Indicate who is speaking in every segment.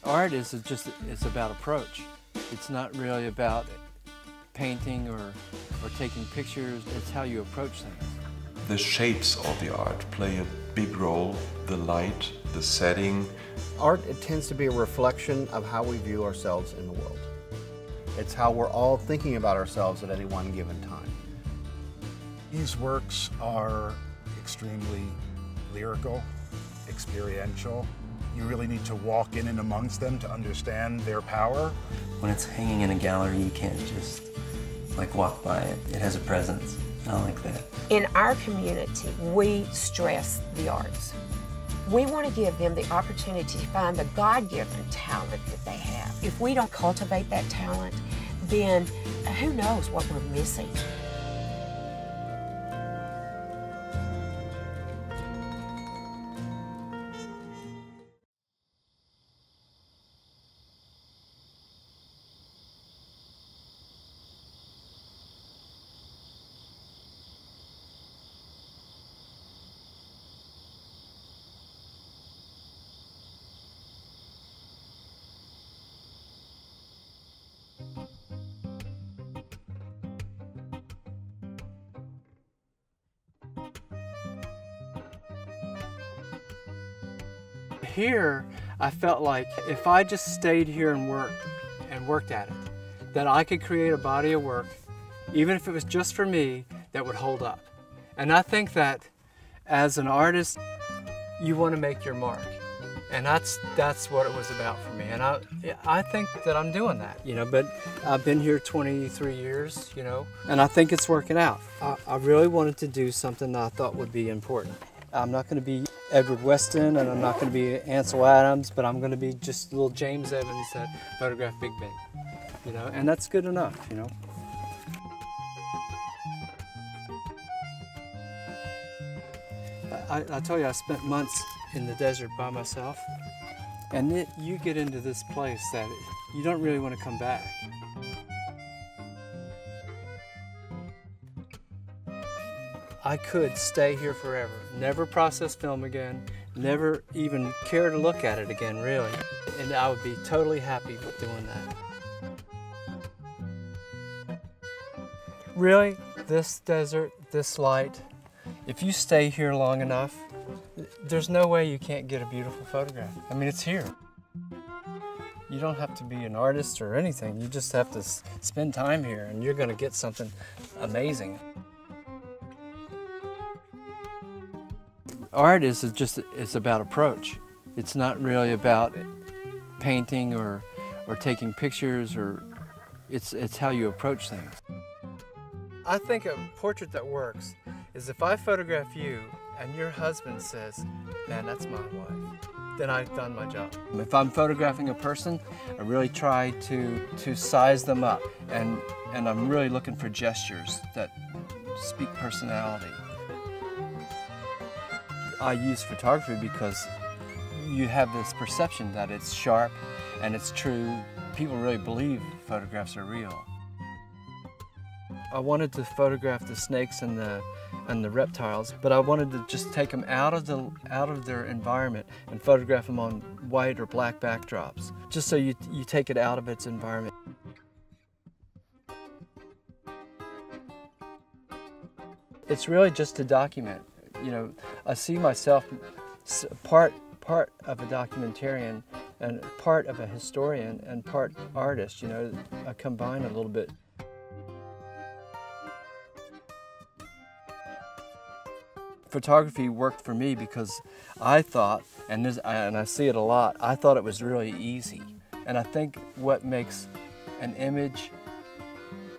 Speaker 1: Art is just, it's about approach. It's not really about painting or taking pictures. It's how you approach things.
Speaker 2: The shapes of the art play a big role, the light, the setting.
Speaker 3: Art, it tends to be a reflection of how we view ourselves in the world. It's how we're all thinking about ourselves at any one given time.
Speaker 4: These works are extremely lyrical, experiential. You really need to walk in and amongst them to understand their power.
Speaker 5: When it's hanging in a gallery, you can't just walk by it. It has a presence. I like that.
Speaker 6: In our community, we stress the arts. We want to give them the opportunity to find the God-given talent that they have. If we don't cultivate that talent, then who knows what we're missing.
Speaker 1: Here, I felt like if I just stayed here and worked at it, that I could create a body of work, even if it was just for me, that would hold up. And I think that as an artist, you want to make your mark. And that's what it was about for me. And I think that I'm doing that, but I've been here 23 years, and I think it's working out. I really wanted to do something that I thought would be important. I'm not going to be Edward Weston, and I'm not going to be Ansel Adams, but I'm going to be just little James Evans that photographed Big Ben, and that's good enough, I tell you, I spent months in the desert by myself, and you get into this place that you don't really want to come back. I could stay here forever, never process film again, never even care to look at it again, really. And I would be totally happy with doing that. Really, this desert, this light, if you stay here long enough, there's no way you can't get a beautiful photograph. I mean, it's here. You don't have to be an artist or anything. You just have to spend time here and you're going to get something amazing. Art is it's about approach. It's not really about painting or taking pictures, or it's how you approach things. I think a portrait that works is if I photograph you and your husband says, "Man, that's my wife," then I've done my job. If I'm photographing a person, I really try to size them up, and I'm really looking for gestures that speak personality. I use photography because you have this perception that it's sharp and it's true. People really believe photographs are real. I wanted to photograph the snakes and the reptiles, but I wanted to just take them out of their environment and photograph them on white or black backdrops, just so you take it out of its environment. It's really just to document. I see myself part of a documentarian and part of a historian and part artist. I combine a little bit. Photography worked for me because I thought, and I see it a lot, I thought it was really easy. And I think what makes an image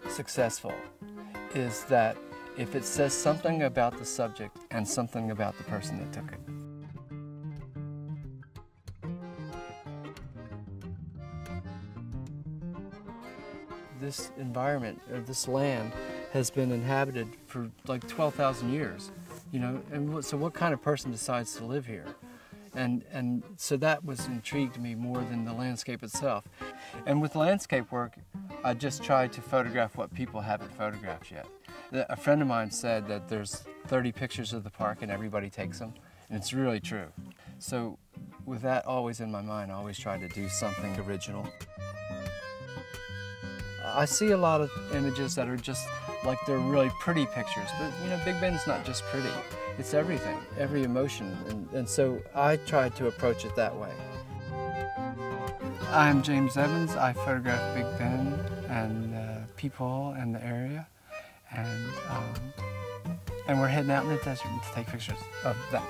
Speaker 1: successful is that if it says something about the subject and something about the person that took it. This environment, or this land, has been inhabited for like 12,000 years, and so what kind of person decides to live here? And so that intrigued me more than the landscape itself. And with landscape work, I just tried to photograph what people haven't photographed yet. A friend of mine said that there's 30 pictures of the park and everybody takes them, and it's really true. So with that always in my mind, I always try to do something original. I see a lot of images that are just like they're really pretty pictures, but you know, Big Bend's not just pretty, it's everything, every emotion, and so I try to approach it that way. I'm James Evans. I photograph Big Bend and people in the area, and we're heading out in the desert to take pictures of that.